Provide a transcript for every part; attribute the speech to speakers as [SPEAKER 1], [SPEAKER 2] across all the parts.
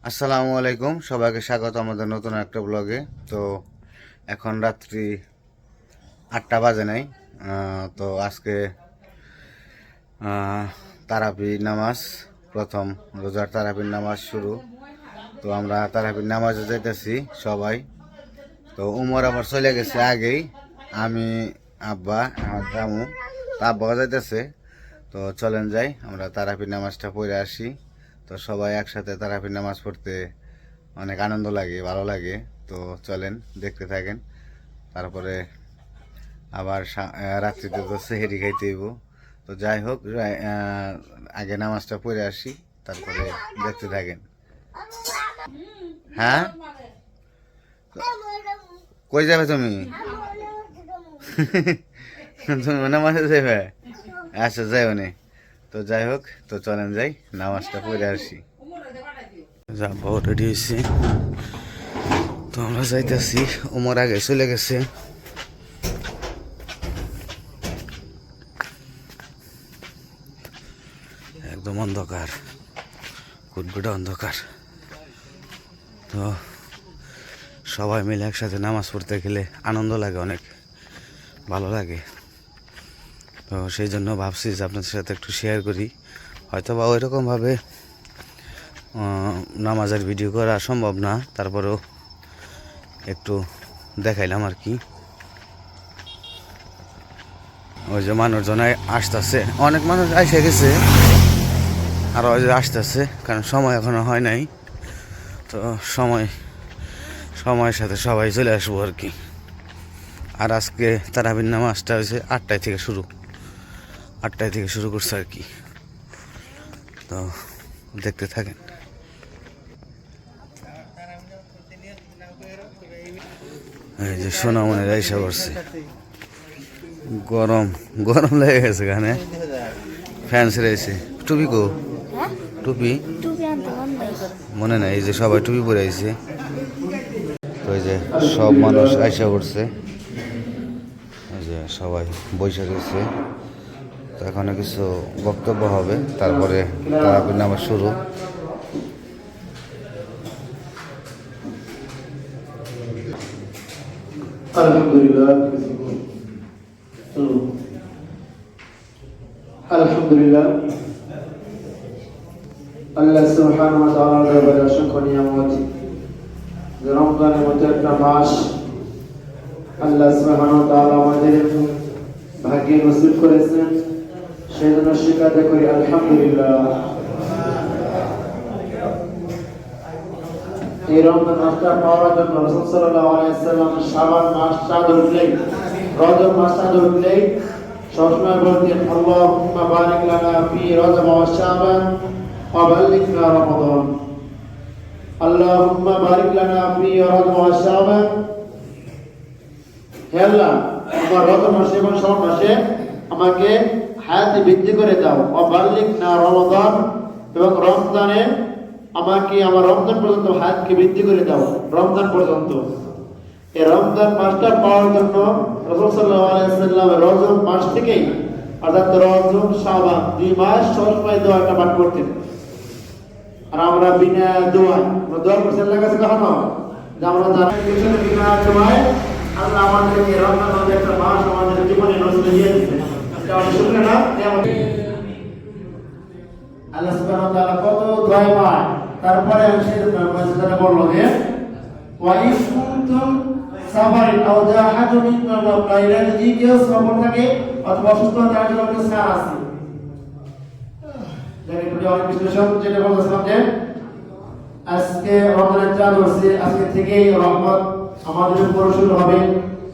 [SPEAKER 1] আসসালামু আলাইকুম, সবাইকে স্বাগত আমাদের নতুন একটা ব্লগে। তো এখন রাত্রি 8টা বাজে নাই। তো আজকে তারাবি নামাজ, প্রথম রোজার তারাবির নামাজ শুরু। তো আমরা তারাবির নামাজে যাইতেছি সবাই। তো উমর আবার চলে গেছে আগেই, আমি আব্বা আমার দামু, তা আব্বাও যাইতেছে। তো চলেন যাই, আমরা তারাবির নামাজটা পড়ে আসি। তো সবাই একসাথে তারাবির নামাজ পড়তে অনেক আনন্দ লাগে, ভালো লাগে। তো চলেন দেখতে থাকেন। তারপরে আবার রাত্রিতে তো সেহেরি খাইতে হইব। তো যাই হোক, আগে নামাজটা পড়ে আসি, তারপরে দেখতে থাকেন। হ্যাঁ, কই যাবে তুমি? তুমি নামাজে যাবে? আচ্ছা, যাই নে। তো যাই হোক, তো চলেন যাই, নামাজটা পড়ে আসি। যাবো, রেডি হয়েছি। তো আমরা যাইতেছি, উমর আগে চলে গেছে। একদম অন্ধকার, কুটকুটা অন্ধকার। তো সবাই মিলে একসাথে নামাজ পড়তে গেলে আনন্দ লাগে, অনেক ভালো লাগে। তো সেই জন্য ভাবছি যে আপনাদের সাথে একটু শেয়ার করি। হয়তো বা ওইরকমভাবে নামাজের ভিডিও করা সম্ভব না, তারপরেও একটু দেখাইলাম আর কি। ওই যে মানুষজন আসতেছে, অনেক মানুষ এসে গেছে, আর ওই যে আসতেছে, কারণ সময় এখনো হয় নাই। তো সময়ের সাথে সবাই চলে আসবো আর কি। আর আজকে তারাবির নামাজটা হয়েছে 8টায় থেকে শুরু করছে আর কি। তো দেখতে থাকেন। এই যে সোনামণির আইসা করছে, গরম গরম লেগে গেছে, এখানে ফ্যান ছেড়েছে। টুপি কো? টুপি মনে নাই, এই যে সবাই টুপি পরে আইছে। তো এই যে সব মানুষ আইসা করছে, এই যে সবাই বৈশা রয়েছে। তো এখানে কিছু বক্তব্য হবে, তারপরে তারাবির নামাজ শুরু।
[SPEAKER 2] আলহামদুলিল্লাহ, আল্লাহ সুবহানাহু ওয়া তাআলার দরবারে অসংখ্য নিয়ামত। রমজানের মতো একটা মাস আল্লাহ সুবহানাহু ওয়া তাআলা আমাদের ভাগ্যে নসিব করেছেন, সেজন্য স্বীকার করি আলহামদুলিল্লাহ। এই রমজান মাসটা পাওয়ার জন্য রাসূল সাল্লাল্লাহু আলাইহি ওয়াসাল্লাম শাবান মাস চাঁদ উঠলেই, রজব মাস চাঁদ উঠলেই সবসময় বলতেন, আল্লাহুম্মা বারিক লানা ফি রজব ওয়া শাবান ওয়া বাল্লিগনা রমাদান। আল্লাহুম্মা বারিক লানা ফি রজব ওয়া শাবান, হে আল্লাহ, আমার রজব মাসে এবং শাবান মাসে আমাকে হায়াত বৃদ্ধি করে দাও। ওয়া বাল্লিগনা রমাদান, এবং রমজানে আমাকে আমার রমজান পর্যন্ত হায়াতকে বৃদ্ধি করে দাও, রমজান পর্যন্ত। এই রমজান মাসটা পাওয়ার জন্য রাসূল সাল্লাল্লাহু আলাইহি ওয়াসাল্লাম রজব মাস থেকেই, অর্থাৎ রজব শাবান 2 মাস সবসময় দোয়াটা পাঠ করতেন। আর আমরা বিনা দোয়ায় দোয়া করতে লাগাছে কখনো, যে আমরা যারা পিছনে বিনা দোয়ায় আল্লাহ আমাদেরকে রমজান মাসের একটা মাস আমাদের জীবনে নসিব দিয়ে দিয়েছেন। এটা আমরা শুনলে না, আল্লাহ সুবহানাহু ওয়া তাআলা কত দোয়া পায়। তারপরে সেই কথা বললো যে ওয়া ইন কুনতুম সাফারিন আও জাহাদু মিনকুম গায়রা, যদি কেউ সফর থাকে অথবা অসুস্থ তার জন্য স্নান আছে। দেখেন একটু অনেক বিশ্লেষণ যেটা বলছিলাম যে আজকে রমজানের চাঁদ উঠছে, আজকে থেকেই রহমত আমাদের উপর শুরু হবে,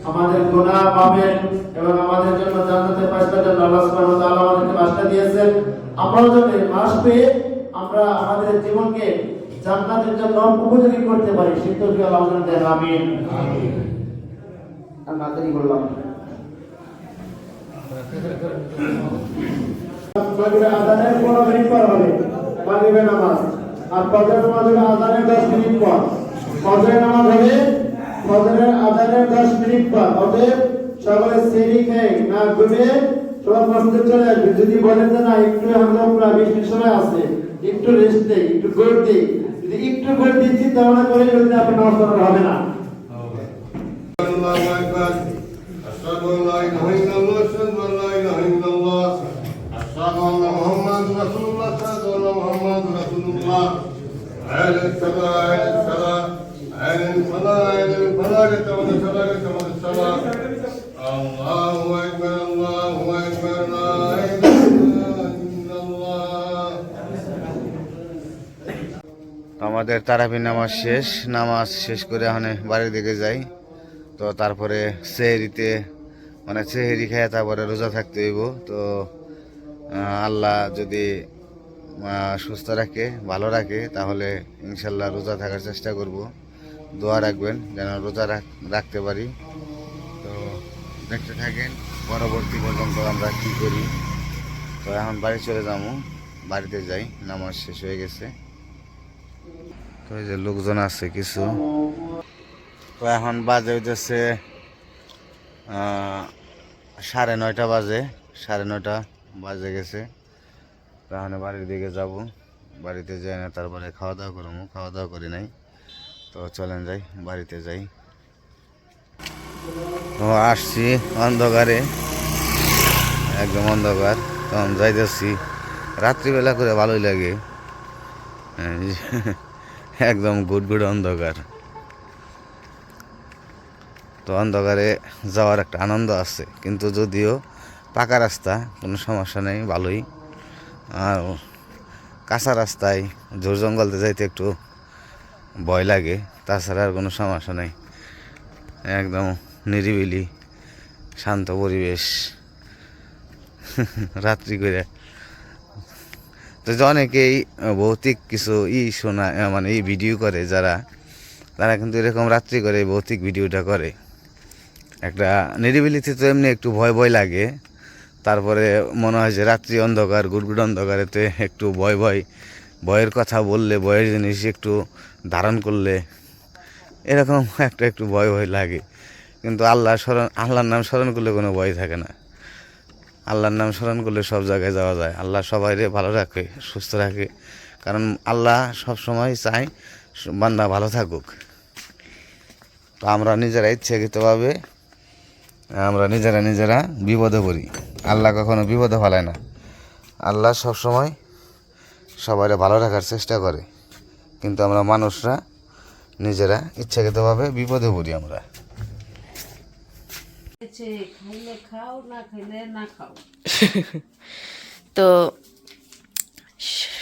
[SPEAKER 2] আমাদের গুনাহ পাবেন এবং আমাদের জন্য জান্নাতের ফায়সালার জন্য আল্লাহ সুবহানাহু ওয়া তাআলা আমাদেরকে মাসটা দিয়েছেন। আমরাও যেন মাস পেয়ে আমরা আমাদের জীবনকে জান্নাতের জন্য উপযোগী করতে পারি, সেই তৌফিক আল্লাহ আমাদের দেন, আমিন। আমি নাতেই বললাম মাগরিবের আযানের 15 মিনিট পর হবে মাগরিবের নামাজ, আর ফজরের নামাজ হবে আযানের 10 মিনিট পর। ফজরের নামাজ হবে ফজরের আযানের 10 মিনিট পর। অতএব সকালে সেহরি খেয়ে না ঘুমিয়ে সবাই মসজিদে চলে আসবে। যদি বলেন যে না একটু আমরা 20 মিনিট সময় আছে, একটু রেস্ট দেই, একটু গড় দেই, যদি একটু করে দিয়ে চিন্তা ভাবনা করে যদি আপনি নামাজ পড়া হবে না।
[SPEAKER 3] الله أكبر أشهد أن لا إله إلا الله أشهد أن لا إله إلا الله أشهد أن محمد رسول الله أشهد أن محمد رسول الله عين الصلاة عين الصلاة عين الصلاة عين الفلاح كما الصلاة كما الصلاة الله أكبر الله أكبر لا إله إلا الله
[SPEAKER 1] আমাদের তারাবির নামাজ শেষ, নামাজ শেষ করে এখন বাড়ির দিকে যাই। তো তারপরে সেহরিতে মানে সেহরি খেয়ে তারপরে রোজা থাকতে হইব। তো আল্লাহ যদি সুস্থ রাখে ভালো রাখে তাহলে ইনশাল্লাহ রোজা থাকার চেষ্টা করব। দোয়া রাখবেন যেন রোজা রাখতে পারি। তো দেখতে থাকেন পরবর্তী পর্যন্ত আমরা কি করি। তো এখন বাড়ি চলে যাবো, বাড়িতে যাই, নামাজ শেষ হয়ে গেছে। তো এই যে লোকজন আছে কিছু। তো এখন বাজে হইতেছে 9:30 বাজে, 9:30 বাজে গেছে। তো এখন বাড়ির দিকে যাব, বাড়িতে যাই না তারপরে খাওয়া দাওয়া করবো, খাওয়া দাওয়া করি নাই। তো চলেন যাই, বাড়িতে যাই। তো আসছি অন্ধকারে, একদম অন্ধকার। তখন যাইতেছি, রাত্রিবেলা করে ভালোই লাগে, একদম গুড়গুড় অন্ধকার। তো অন্ধকারে যাওয়ার একটা আনন্দ আছে, কিন্তু যদিও পাকা রাস্তা কোনো সমস্যা নেই, ভালোই। আর কাঁচা রাস্তায় ঝোর জঙ্গলতে যাইতে একটু ভয় লাগে, তাছাড়া আর কোনো সমস্যা নেই। একদম নিরিবিলি শান্ত পরিবেশ রাত্রি করে। তো অনেকেই ভৌতিক কিছু শোনা মানে এই ভিডিও করে যারা, তারা কিন্তু এরকম রাত্রি করে ভৌতিক ভিডিওটা করে। একটা নিরিবিলিতে তো এমনি একটু ভয় ভয় লাগে, তারপরে মনে হয় যে রাত্রি অন্ধকার গুড়গুড় অন্ধকারেতে একটু ভয়ের কথা বললে, ভয়ের জিনিস একটু ধারণ করলে এরকম একটু ভয় লাগে। কিন্তু আল্লাহর নাম স্মরণ করলে কোনো ভয় থাকে না। আল্লাহর নাম স্মরণ করলে সব জায়গায় যাওয়া যায়। আল্লাহ সবাইরে ভালো রাখে, সুস্থ রাখে, কারণ আল্লাহ সবসময় চায় বান্দা ভালো থাকুক। তো আমরা নিজেরা ইচ্ছাকৃতভাবে আমরা নিজেরা বিপদে পড়ি। আল্লাহ কখনো বিপদে ফেলায় না। আল্লাহ সবসময় সবাইরে ভালো রাখার চেষ্টা করে, কিন্তু আমরা মানুষরা নিজেরা ইচ্ছাকৃতভাবে বিপদে পড়ি। আমরা
[SPEAKER 4] খাইলে খাও, না খাইলে না খাও।
[SPEAKER 5] তো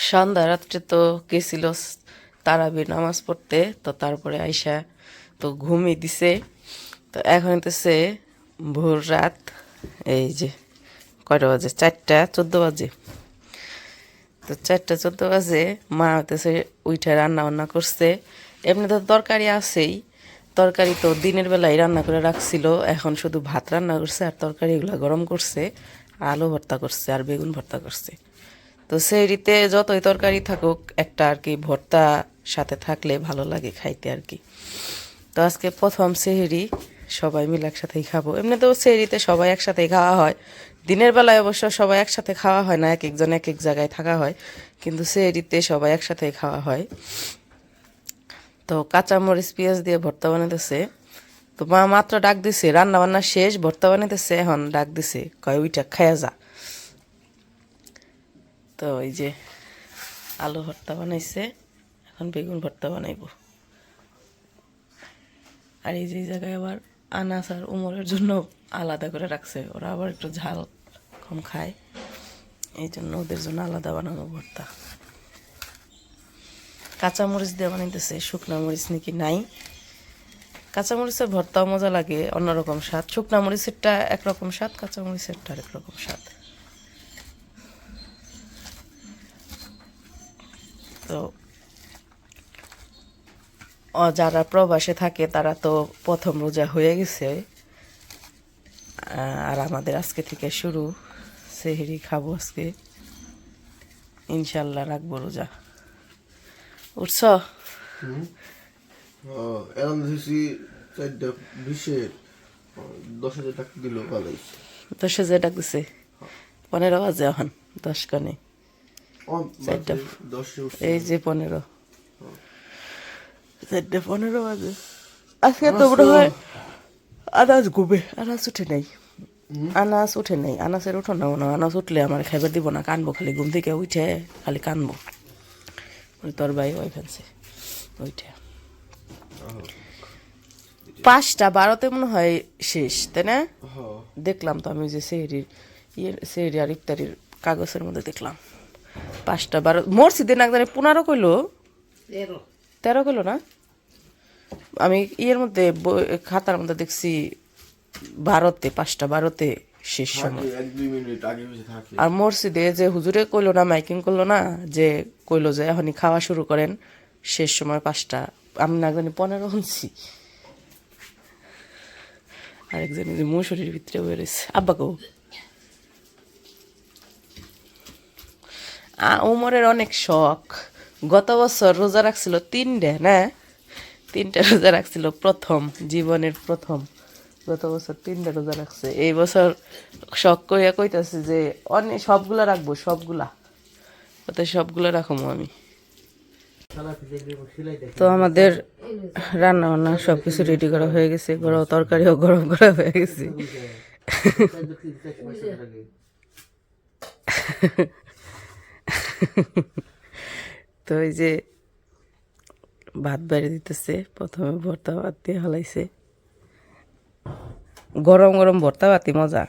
[SPEAKER 5] সন্ধ্যা রাত্রে তো গেছিল তারাবির নামাজ পড়তে। তো তারপরে আইসা তো ঘুমিয়ে দিছে। তো এখন হইতেছে ভোর রাত, এই যে কয়টা বাজে, 4:14 বাজে। তো 4:14 বাজে মা হইতেছে উইঠা রান্না বান্না করছে। এমনি তো তরকারি আছেই, তরকারি তো দিনের বেলায় রান্না করে রাখছিল, এখন শুধু ভাত রান্না করছে আর তরকারিগুলো গরম করছে, আলু ভর্তা করছে আর বেগুন ভর্তা করছে। তো সেহরিতে যতই তরকারি থাকুক একটা আর কি ভর্তা সাথে থাকলে ভালো লাগে খাইতে আর কি। তো আজকে প্রথম সেহরি, সবাই মিলে একসাথেই খাবো। এমনি তো সেহরিতে সবাই একসাথেই খাওয়া হয়, দিনের বেলায় অবশ্য সবাই একসাথে খাওয়া হয় না, এক একজন এক এক জায়গায় থাকা হয়, কিন্তু সেহরিতে সবাই একসাথেই খাওয়া হয়। তো কাঁচামরিচ পেঁয়াজ দিয়ে ভর্তা বানাইতেছে। তো মা মাত্র ডাক দিছে, রান্না বান্না শেষ, ভর্তা বানাইতেছে, এখন ডাক দিছে, কয় ওইটা খায়া যা। তো এই যে আলু ভর্তা বানাইছে, এখন বেগুন ভর্তা বানাইব। আর এই যে জায়গায় আবার আনাস আর উমরের জন্য আলাদা করে রাখছে, ওরা আবার একটু ঝাল কম খায়, এই জন্য ওদের জন্য আলাদা বানানো ভর্তা। কাঁচামরিচ দিয়ে বানাইতেছে, শুকনা মরিচ নাকি নাই। কাঁচামরিচের ভর্তাও মজা লাগে, অন্যরকম স্বাদ। শুকনা মরিচেরটা একরকম স্বাদ, কাঁচামরিচেরটা আরেক রকম স্বাদ। তো যারা প্রবাসে থাকে তারা তো প্রথম রোজা হয়ে গেছে, আর আমাদের আজকে থেকে শুরু। সেহরি খাবো আজকে, ইনশাল্লাহ রাখবো রোজা। উঠছ?
[SPEAKER 3] এখন দিয়েছি 4:20, 10,000 টাকা দিল ভালো।
[SPEAKER 5] 10,000 টাকা দিছে, 15 বাজে এখন, 10 কানে, 4টা, এই যে 15। 4:15 বাজে। আজকে তো মনে হয় আনাজ ঘুমে, আনাজ উঠে নাই, আনাজ উঠে নাই, আনাজের উঠো না মনে হয়। আনাজ উঠলে আমার খাইবার দিব না, কানবো খালি ঘুম থেকে উঠে খালি কানবো। ওই তোর ভাই ওই ফেলছে ওইটা 5:12 মনে হয় শেষ, তাই না? দেখলাম তো আমি যে সেহরি আর ইফতারির কাগজের মধ্যে দেখলাম 5:12। মসজিদে না জানি 15 কইলো, 13 কইলো না? আমি মধ্যে খাতার মধ্যে দেখছি 12-তে, 5:12 শেষ সময়। আর মসজিদে যে হুজুরে কইলো না, মাইকিং করলো না, যে কইলো যে এখনই খাওয়া শুরু করেন, শেষ সময় 5টা, আমি না জানি 15 শুনছি। আরেকজন যে মৌসুরির ভিতরে বেরোছে আব্বাকেও। উমরের অনেক শখ, গত বছর রোজা রাখছিল 3টা, না 3টা রোজা রাখছিল, প্রথম জীবনের প্রথম। গত বছর 3টা রোজা রাখছে, এই বছর শখ কইয়া কইতাছে যে অনেক সবগুলা রাখবো, সবগুলা রাখবো আমি। তো আমাদের রান্না বান্না সবকিছু রেডি করা হয়ে গেছে, গরম তরকারিও গরম করা হয়ে গেছে। তো এই যে ভাত বাইরে দিতেছে, প্রথমে ভর্তা ভাত দিয়ে হালাইছে, গরম গরম ভর্তা ভাতই মজা।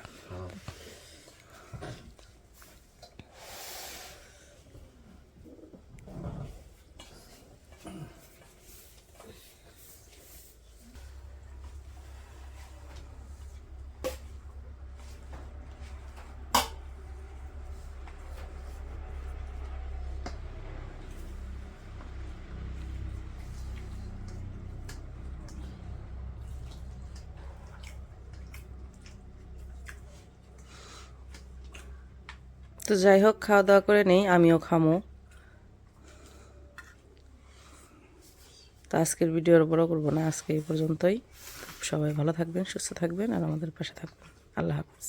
[SPEAKER 5] তো যাই হোক, খাওয়া দাওয়া করে নেই, আমিও খামো। তো আজকের ভিডিও আর বড় করবো না, আজকে এই পর্যন্তই। সবাই ভালো থাকবেন, সুস্থ থাকবেন, আর আমাদের পাশে থাকবেন। আল্লাহ হাফিজ।